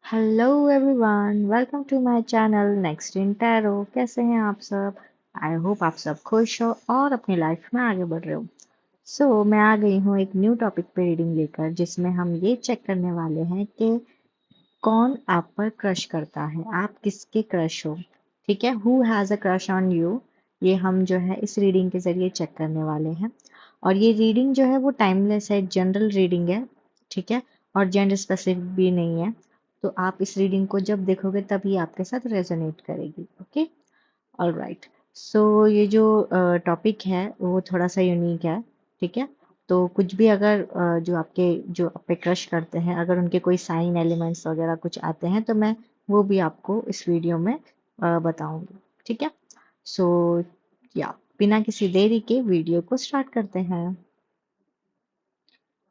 Hello everyone, welcome to my channel next in tarot. कैसे हैं आप सब? आई होप आप सब खुश हो और अपनी लाइफ में आगे बढ़ रहे हो। मैं आ गई हूँ एक न्यू टॉपिक पे रीडिंग लेकर, जिसमें हम ये चेक करने वाले हैं कि कौन आप पर क्रश करता है, आप किसके क्रश हो। ठीक है, who has a crush on you. ये हम जो है इस रीडिंग के जरिए चेक करने वाले हैं। और ये रीडिंग जो है वो टाइमलेस है, जनरल रीडिंग है। ठीक है, और जेंडर स्पेसिफिक भी नहीं है। तो आप इस रीडिंग को जब देखोगे तब ये आपके साथ रेजोनेट करेगी। Okay, alright. ये जो टॉपिक है वो थोड़ा सा यूनिक है। ठीक है, तो कुछ भी अगर जो आप पे क्रश करते हैं, अगर उनके कोई साइन एलिमेंट्स वगैरह कुछ आते हैं तो मैं वो भी आपको इस वीडियो में बताऊंगी। ठीक है, सो या बिना किसी देरी के वीडियो को स्टार्ट करते हैं।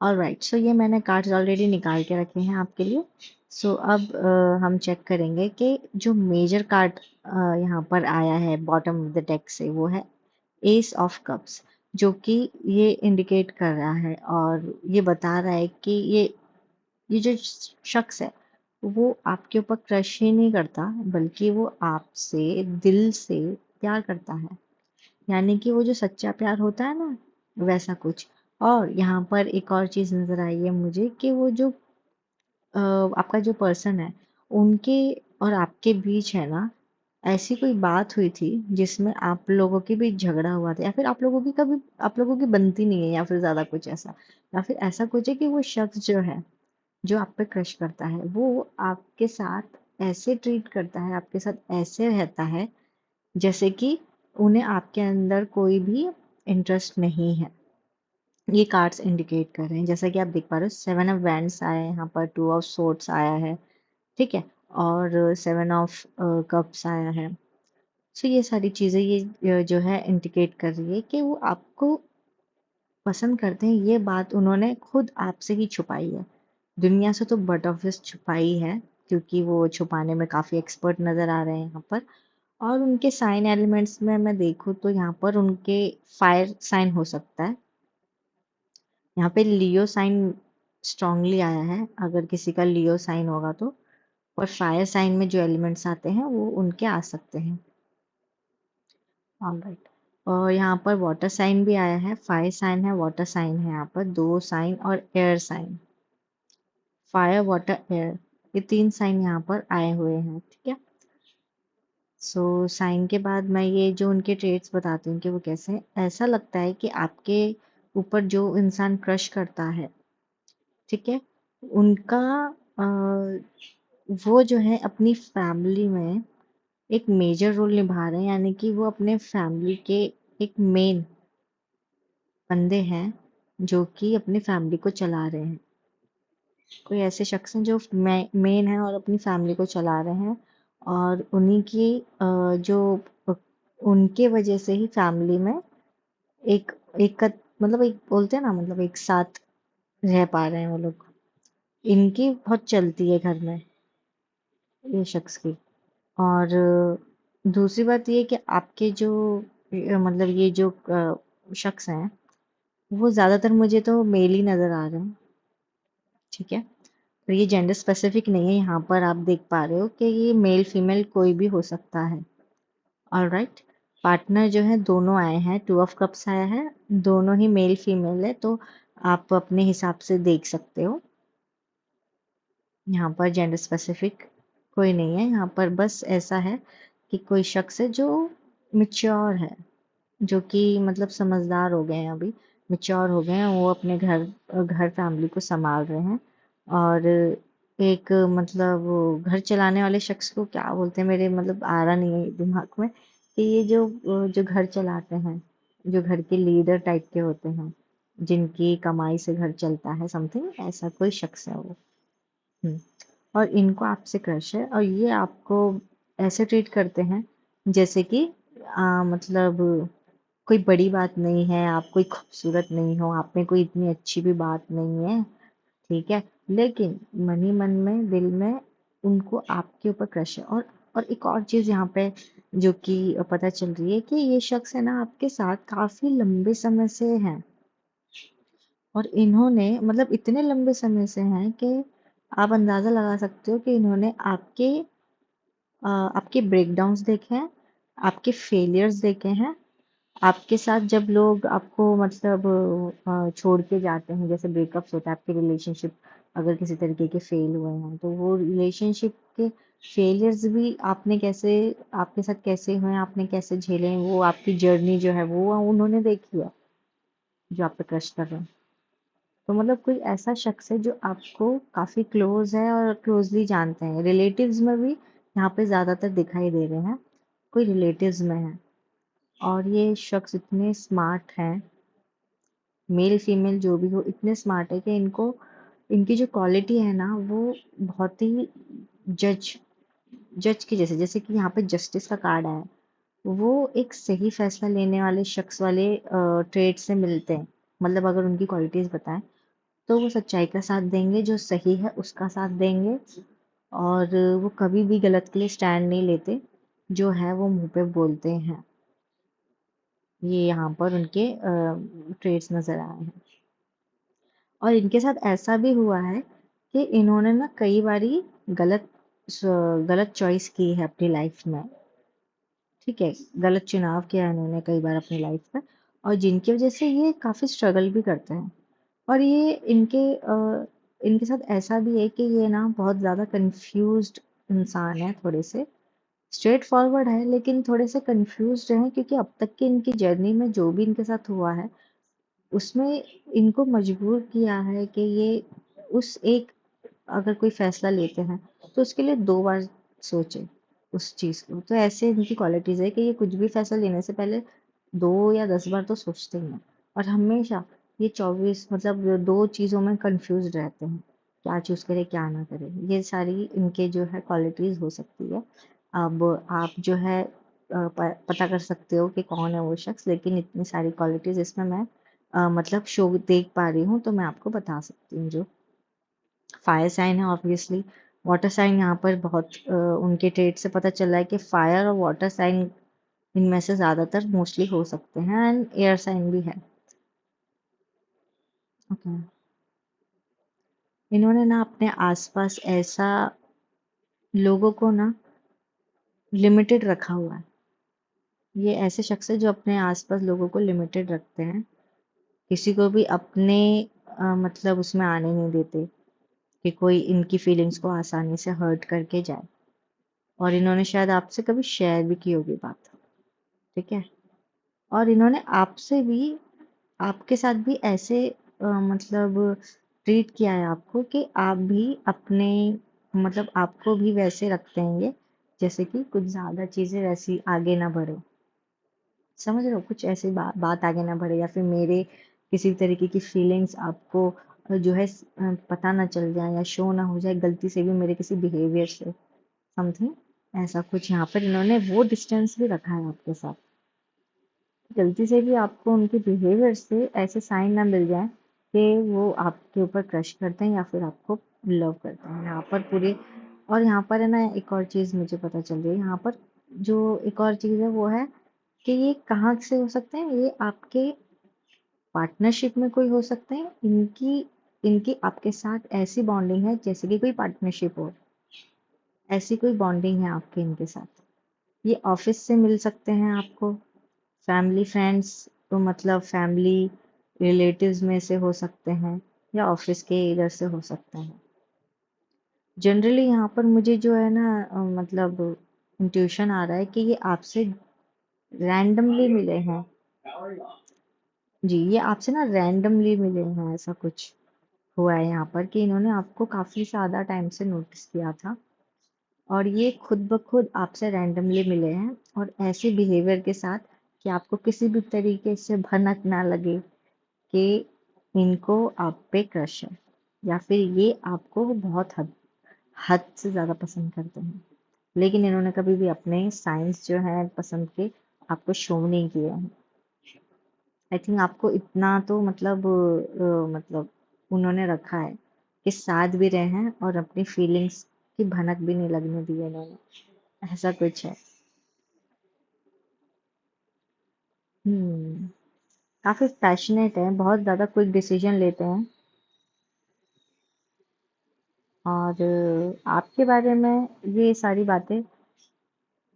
ऑलराइट, ये मैंने कार्ड्स ऑलरेडी निकाल के रखे हैं आपके लिए। अब हम चेक करेंगे कि जो मेजर कार्ड यहाँ पर आया है बॉटम ऑफ द डेक से, वो है एस ऑफ कप्स, जो कि ये इंडिकेट कर रहा है और ये बता रहा है कि ये जो शख्स है वो आपके ऊपर क्रश ही नहीं करता, बल्कि वो आपसे दिल से प्यार करता है। यानी कि वो जो सच्चा प्यार होता है ना, वैसा कुछ। और यहाँ पर एक और चीज नजर आई है मुझे कि वो जो आपका जो पर्सन है, उनके और आपके बीच है ना, ऐसी कोई बात हुई थी जिसमें आप लोगों के बीच झगड़ा हुआ था, या फिर आप लोगों की बनती नहीं है, या फिर ज्यादा कुछ ऐसा, या फिर ऐसा कुछ है कि वो शख्स जो है, जो आप पे क्रश करता है, वो आपके साथ ऐसे ट्रीट करता है, आपके साथ ऐसे रहता है जैसे कि उन्हें आपके अंदर कोई भी इंटरेस्ट नहीं है। ये कार्ड्स इंडिकेट कर रहे हैं, जैसा कि आप देख पा रहे हो, 7 ऑफ वैंड्स आया है यहाँ पर, 2 ऑफ सोर्ड्स आया है। ठीक है, और 7 ऑफ कप्स आया है। ये सारी चीजें जो है इंडिकेट कर रही है कि वो आपको पसंद करते हैं। ये बात उन्होंने खुद आपसे ही छुपाई है, दुनिया से तो बट ऑफिस छुपाई है, क्योंकि वो छुपाने में काफी एक्सपर्ट नजर आ रहे हैं यहाँ पर। और उनके साइन एलिमेंट्स में मैं देखूँ तो यहाँ पर उनके फायर साइन हो सकता है। यहाँ पे लियो साइन स्ट्रांगली आया है, अगर किसी का लियो साइन होगा तो। और फायर साइन में जो एलिमेंट्स आते हैं वो उनके आ सकते हैं। ऑलराइट, और यहाँ पर वाटर साइन भी आया है, फायर साइन है, वाटर साइन है, यहाँ पर 2 साइन, और air sign. Fire, water, air, ये 3 साइन यहाँ पर आए हुए हैं। ठीक है, साइन के बाद मैं ये जो उनके ट्रेड्स बताती हूँ कि वो कैसे हैं। ऐसा लगता है कि आपके ऊपर जो इंसान क्रश करता है, ठीक है, उनका अ, वो जो है अपनी फैमिली में एक मेजर रोल निभा रहे हैं, यानी कि वो अपने फैमिली के एक मेन बंदे हैं, जो कि अपनी फैमिली को चला रहे हैं। कोई ऐसे शख्स हैं जो मेन है और अपनी फैमिली को चला रहे हैं, और उन्हीं की जो उनके वजह से ही फैमिली में एक एक मतलब एक बोलते हैं ना, मतलब एक साथ रह पा रहे हैं वो लोग। इनकी बहुत चलती है घर में, ये शख्स की। और दूसरी बात ये कि आपके जो मतलब ये जो शख्स हैं, वो ज्यादातर मुझे तो मेल ही नजर आ रहे हैं। ठीक है, और ये जेंडर स्पेसिफिक नहीं है, यहाँ पर आप देख पा रहे हो कि ये मेल फीमेल कोई भी हो सकता है। ऑलराइट, पार्टनर जो है दोनों आए हैं, 2 ऑफ कप्स आया है, दोनों ही मेल फीमेल है, तो आप अपने हिसाब से देख सकते हो। यहाँ पर जेंडर स्पेसिफिक कोई नहीं है, यहाँ पर बस ऐसा है कि कोई शख्स है जो मिच्योर है, जो कि मतलब समझदार हो गए हैं, अभी मिच्योर हो गए हैं, वो अपने घर घर फैमिली को संभाल रहे हैं। और एक मतलब वो घर चलाने वाले शख्स को क्या बोलते हैं, मेरे मतलब आ रहा नहीं है दिमाग में, कि ये जो घर चलाते हैं, जो घर के लीडर टाइप के होते हैं, जिनकी कमाई से घर चलता है, समथिंग ऐसा कोई शख्स है वो। हम्म, और इनको आपसे क्रश है, और ये आपको ऐसे ट्रीट करते हैं जैसे कि मतलब कोई बड़ी बात नहीं है, आप कोई खूबसूरत नहीं हो, आप में कोई इतनी अच्छी भी बात नहीं है। ठीक है, लेकिन मन ही मन में, दिल में उनको आपके ऊपर क्रश है। और एक और चीज यहाँ पे जो कि पता चल रही है कि ये शख्स है ना आपके साथ काफी लंबे समय से है, और इन्होंने मतलब इतने लंबे समय से हैं कि आप अंदाजा लगा सकते हो कि इन्होंने आपके ब्रेकडाउन्स देखे हैं, आपके फेलियर्स देखे हैं, आपके साथ जब लोग आपको मतलब छोड़ के जाते हैं, जैसे ब्रेकअप्स होता है आपके रिलेशनशिप, अगर किसी तरीके के फेल हुए हैं तो वो रिलेशनशिप के फेलियर्स भी आपने कैसे, आपके साथ कैसे हुए हैं, आपने कैसे झेले हैं, वो आपकी जर्नी जो है वो उन्होंने देखी है, जो आप पे क्रश कर रहे हैं। तो मतलब कोई ऐसा शख्स है जो आपको काफी क्लोज है और क्लोजली जानते हैं, रिलेटिव्स में भी यहाँ पे ज्यादातर दिखाई दे रहे हैं, कोई रिलेटिव्स में है। और ये शख्स इतने स्मार्ट हैं, मेल फीमेल जो भी हो इतने स्मार्ट है कि इनको, इनकी जो क्वालिटी है ना वो बहुत ही जज जज की जैसे, जैसे कि यहाँ पे जस्टिस का कार्ड आया है, वो एक सही फैसला लेने वाले शख्स वाले ट्रेड से मिलते हैं। मतलब अगर उनकी क्वालिटीज बताएं तो वो सच्चाई का साथ देंगे, जो सही है उसका साथ देंगे, और वो कभी भी गलत के लिए स्टैंड नहीं लेते, जो है वो मुंह पे बोलते हैं। ये यहाँ पर उनके ट्रेड्स नजर आए हैं। और इनके साथ ऐसा भी हुआ है कि इन्होंने ना कई बारी गलत गलत चॉइस की है अपनी लाइफ में। ठीक है, गलत चुनाव किया है इन्होंने कई बार अपनी लाइफ में, और जिनकी वजह से ये काफी स्ट्रगल भी करते हैं। और ये इनके साथ ऐसा भी है कि ये ना बहुत ज्यादा कंफ्यूज्ड इंसान है, थोड़े से स्ट्रेट फॉरवर्ड है लेकिन थोड़े से कंफ्यूज्ड हैं, क्योंकि अब तक की इनकी जर्नी में जो भी इनके साथ हुआ है उसमें इनको मजबूर किया है कि ये उस एक, अगर कोई फैसला लेते हैं तो उसके लिए 2 बार सोचे उस चीज को। तो ऐसे इनकी क्वालिटीज है कि ये कुछ भी फैसला लेने से पहले 2 या 10 बार तो सोचते ही हैं। और हमेशा ये 24 मतलब 2 चीजों में कंफ्यूज रहते हैं, क्या चूज करे क्या ना करे। ये सारी इनके जो है क्वालिटीज हो सकती है। अब आप जो है पता कर सकते हो कि कौन है वो शख्स, लेकिन इतनी सारी क्वालिटीज इसमें मैं मतलब शो देख पा रही हूँ तो मैं आपको बता सकती हूँ। जो फायर साइन है ऑब्वियसली, वाटर साइन यहाँ पर बहुत उनके ट्रेड से पता चल रहा है कि फायर और वाटर साइन इनमें से ज्यादातर मोस्टली हो सकते हैं, एंड एयर साइन भी है। ओके, इन्होंने ना अपने आसपास ऐसा लोगों को ना लिमिटेड रखा हुआ है। ये ऐसे शख्स है जो अपने आसपास लोगों को लिमिटेड रखते हैं, किसी को भी अपने मतलब उसमें आने नहीं देते कि कोई इनकी फीलिंग्स को आसानी से हर्ट करके जाए। और इन्होंने शायद आपसे कभी शेयर भी की होगी बात। ठीक है, और इन्होंने आपसे भी, आपके साथ भी ऐसे मतलब ट्रीट किया है आपको कि आप भी अपने, मतलब आपको भी वैसे रखते हैं ये, जैसे कि कुछ ज्यादा चीजें वैसी आगे ना बढ़े। समझ रहे हो, कुछ ऐसी बात आगे ना बढ़े, या फिर मेरे किसी भी तरीके की फीलिंग्स आपको जो है पता ना चल जाए या शो ना हो जाए गलती से भी मेरे किसी बिहेवियर से, समथिंग ऐसा कुछ। यहाँ पर इन्होंने वो डिस्टेंस भी रखा है आपके साथ, गलती से भी आपको उनके बिहेवियर से ऐसे साइन ना मिल जाए कि वो आपके ऊपर क्रश करते हैं या फिर आपको लव करते हैं। यहाँ पर पूरे, और यहाँ पर है ना एक और चीज मुझे पता चल रही है यहाँ पर, जो एक और चीज है वो है कि ये कहाँ से हो सकते हैं, ये आपके पार्टनरशिप में कोई हो सकते हैं। इनकी इनकी आपके साथ ऐसी बॉन्डिंग है जैसे कि कोई पार्टनरशिप हो, ऐसी कोई बॉन्डिंग है आपके इनके साथ। ये ऑफिस से मिल सकते हैं आपको, फैमिली फ्रेंड्स, तो मतलब फैमिली रिलेटिव्स में से हो सकते हैं, या ऑफिस के इधर से हो सकते हैं। जनरली यहाँ पर मुझे जो है ना मतलब इंट्यूशन आ रहा है कि ये आपसे रैंडमली मिले हैं। जी, ये आपसे ना रैंडमली मिले हैं, ऐसा कुछ हुआ है यहाँ पर कि इन्होंने आपको काफी ज्यादा टाइम से नोटिस किया था, और ये खुद ब खुद आपसे रैंडमली मिले हैं, और ऐसे बिहेवियर के साथ कि आपको किसी भी तरीके से भनक ना लगे कि इनको आप पे क्रश है, या फिर ये आपको बहुत हद हद से ज्यादा पसंद करते हैं। लेकिन इन्होंने कभी भी अपने साइंस जो है पसंद के आपको शो नहीं किए हैं। आई थिंक आपको इतना तो मतलब मतलब उन्होंने रखा है कि साथ भी रहे हैं और अपनी फीलिंग्स की भनक भी नहीं लगने दी है इन्होंने, ऐसा कुछ है। हम्म, काफी पैशनेट है, बहुत ज्यादा क्विक डिसीजन लेते हैं। और आपके बारे में ये सारी बातें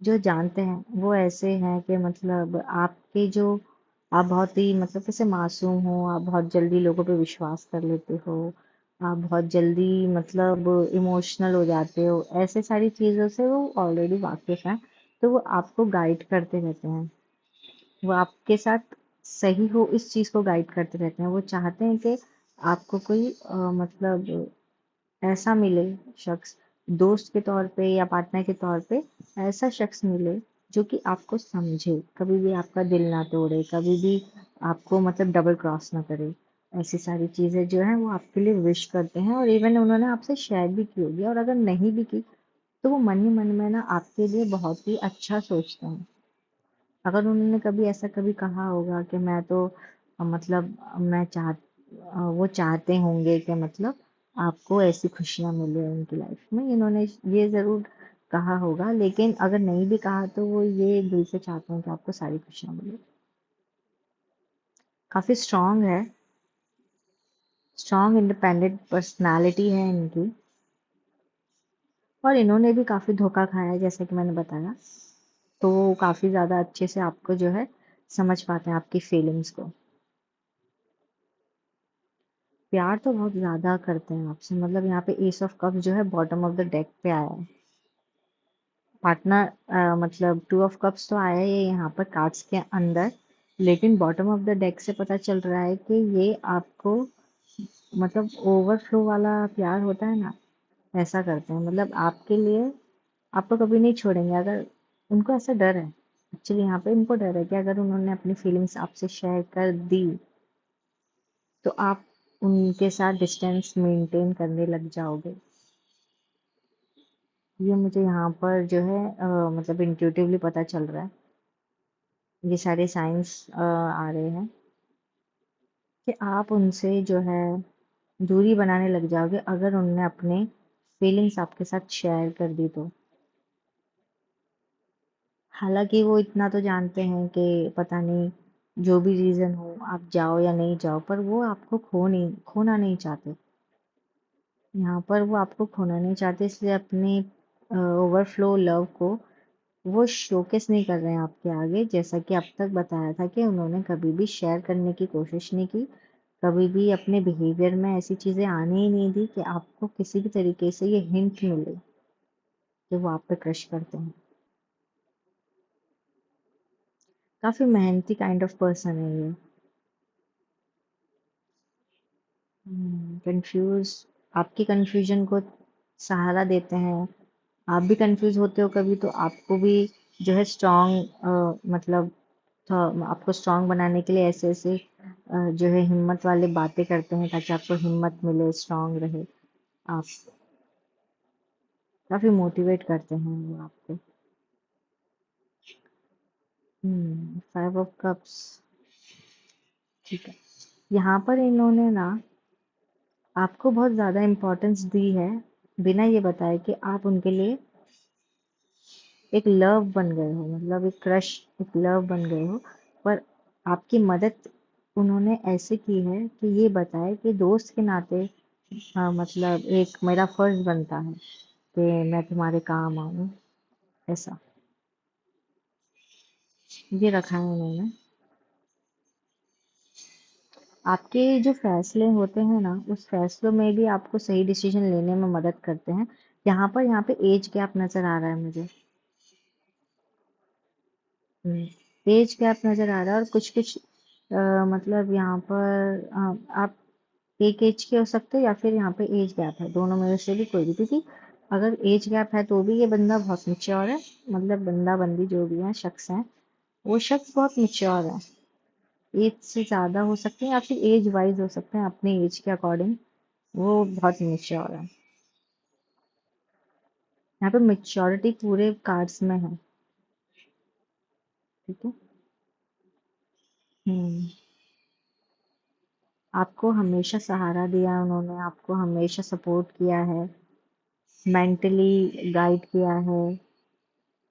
जो जानते हैं वो ऐसे हैं कि मतलब आपके जो आप बहुत ही मतलब कैसे मासूम हो, आप बहुत जल्दी लोगों पे विश्वास कर लेते हो, आप बहुत जल्दी मतलब इमोशनल हो जाते हो, ऐसे सारी चीज़ों से वो ऑलरेडी वाकिफ हैं। तो वो आपको गाइड करते रहते हैं, वो आपके साथ सही हो इस चीज़ को गाइड करते रहते हैं। वो चाहते हैं कि आपको कोई मतलब ऐसा मिले शख्स, दोस्त के तौर पे या पार्टनर के तौर पे ऐसा शख्स मिले जो कि आपको समझे, कभी भी आपका दिल ना तोड़े, कभी भी आपको मतलब डबल क्रॉस ना करे। ऐसी सारी चीज़ें जो हैं वो आपके लिए विश करते हैं, और इवन उन्होंने आपसे शेयर भी की होगी, और अगर नहीं भी की तो वो मन ही मन में ना आपके लिए बहुत ही अच्छा सोचते हैं। अगर उन्होंने कभी ऐसा कभी कहा होगा कि मैं तो मतलब वो चाहते होंगे कि मतलब आपको ऐसी खुशियां मिले उनकी लाइफ में, इन्होंने ये जरूर कहा होगा, लेकिन अगर नहीं भी कहा तो वो ये दिल से चाहते हैं कि आपको सारी खुशियां मिले। काफी स्ट्रांग है, स्ट्रांग इंडिपेंडेंट पर्सनालिटी है इनकी। और इन्होंने भी काफी धोखा खाया है जैसे कि मैंने बताया, तो वो काफी ज्यादा अच्छे से आपको जो है समझ पाते हैं, आपकी फीलिंग्स को। प्यार तो बहुत ज्यादा करते हैं आपसे, मतलब यहाँ पे एस ऑफ कप्स जो है बॉटम ऑफ द डेक पे आया है। पार्टनर मतलब टू ऑफ कप्स तो आया है यहाँ पर कार्ड्स के अंदर, लेकिन बॉटम ऑफ द डेक से पता चल रहा है कि ये आपको मतलब ओवरफ्लो वाला प्यार होता है ना, ऐसा करते हैं। मतलब आपके लिए आपको कभी नहीं छोड़ेंगे। अगर उनको ऐसा डर है, एक्चुअली यहाँ पे इनको डर है कि अगर उन्होंने अपनी फीलिंग्स आपसे शेयर कर दी तो आप उनके साथ डिस्टेंस मेंटेन करने लग जाओगे। ये मुझे यहाँ पर जो है मतलब इंट्यूटिवली पता चल रहा है, ये सारे साइंस आ रहे हैं कि आप उनसे जो है दूरी बनाने लग जाओगे अगर उनने अपने फीलिंग्स आपके साथ शेयर कर दी तो। हालांकि वो इतना तो जानते हैं कि पता नहीं जो भी रीजन हो आप जाओ या नहीं जाओ, पर वो आपको खोना नहीं चाहते। यहाँ पर वो आपको खोना नहीं चाहते, इसलिए अपने ओवरफ्लो लव को वो शोकेस नहीं कर रहे हैं आपके आगे, जैसा कि अब तक बताया था कि उन्होंने कभी भी शेयर करने की कोशिश नहीं की। कभी भी अपने बिहेवियर में ऐसी चीजें आने ही नहीं दी कि आपको किसी भी तरीके से ये हिंट मिले कि वो आप पे क्रश करते हैं। काफी मेहनती काइंड ऑफ पर्सन है ये। कंफ्यूज, आपकी कंफ्यूजन को सहारा देते हैं। आप भी कंफ्यूज होते हो कभी तो आपको भी जो है स्ट्रांग मतलब आपको स्ट्रांग बनाने के लिए ऐसे ऐसे जो है हिम्मत वाले बातें करते हैं ताकि आपको हिम्मत मिले, स्ट्रांग रहे आप। काफी मोटिवेट करते हैं वो आपको। फाइव ऑफ कप्स, ठीक है। यहाँ पर इन्होंने ना आपको बहुत ज्यादा इम्पोर्टेंस दी है, बिना ये बताए कि आप उनके लिए एक लव बन गए हो, मतलब एक क्रश, एक लव बन गए हो। पर आपकी मदद उन्होंने ऐसे की है कि ये बताए कि दोस्त के नाते मतलब एक मेरा फर्ज बनता है कि मैं तुम्हारे काम आऊं, ऐसा ये रखा है उन्होंने। आपके जो फैसले होते हैं ना, उस फैसलों में भी आपको सही डिसीजन लेने में मदद करते हैं। यहाँ पे एज गैप नजर आ रहा है मुझे। एज गैप नजर आ रहा है, और कुछ कुछ मतलब यहाँ पर आप एक एज के हो सकते हो या फिर यहाँ पे एज गैप है, दोनों में से भी कोई भी, क्योंकि अगर एज गैप है तो भी ये बंदा बहुत मिच्योर है। मतलब बंदा बंदी जो भी है शख्स है, वो शख्स बहुत मिच्योर है। एज से ज्यादा हो सकते हैं या फिर एज वाइज हो सकते हैं, अपने एज के अकॉर्डिंग वो बहुत मिच्योर है। यहाँ पे मेच्योरिटी पूरे कार्ड्स में है, ठीक है। हम्म आपको हमेशा सहारा दिया है उन्होंने, आपको हमेशा सपोर्ट किया है, मेंटली गाइड किया है,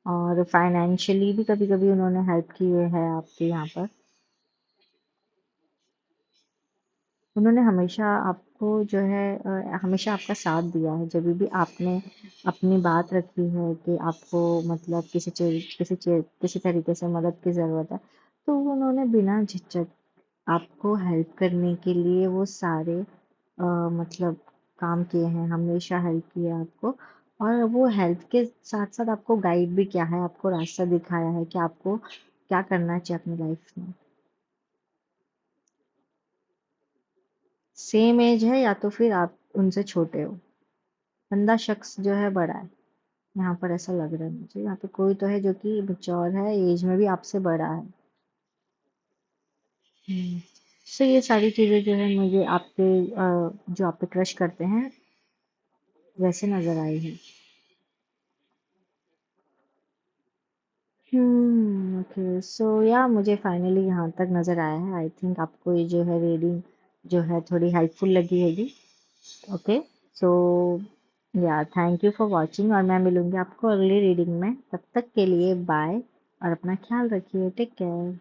और फाइनेंशियली भी कभी कभी उन्होंने हेल्प की है आपके यहाँ पर। उन्होंने हमेशा आपको जो है हमेशा आपका साथ दिया है जब भी आपने अपनी बात रखी है कि आपको मतलब किसी तरीके से मदद की ज़रूरत है, तो वो उन्होंने बिना झिझक आपको हेल्प करने के लिए वो सारे मतलब काम किए हैं, हमेशा हेल्प किया आपको। और वो हेल्प के साथ साथ आपको गाइड भी किया है, आपको रास्ता दिखाया है कि आपको क्या करना चाहिए अपनी लाइफ में। सेम एज है या तो फिर आप उनसे छोटे हो, बंदा शख्स जो है बड़ा है। यहाँ पर ऐसा लग रहा है मुझे, यहाँ पे कोई तो है जो कि मैच्योर है, एज में भी आपसे बड़ा है। सो ये सारी चीजें जो है मुझे आपके जो आप पे क्रश करते हैं वैसे नजर आई है। ओके, सो या मुझे फाइनली यहाँ तक नजर आया है। आई थिंक आपको ये जो है रीडिंग जो है थोड़ी हेल्पफुल लगी होगी। ओके, सो या थैंक यू फॉर वॉचिंग, और मैं मिलूंगी आपको अगली रीडिंग में। तब तक के लिए बाय, और अपना ख्याल रखिए। Take care.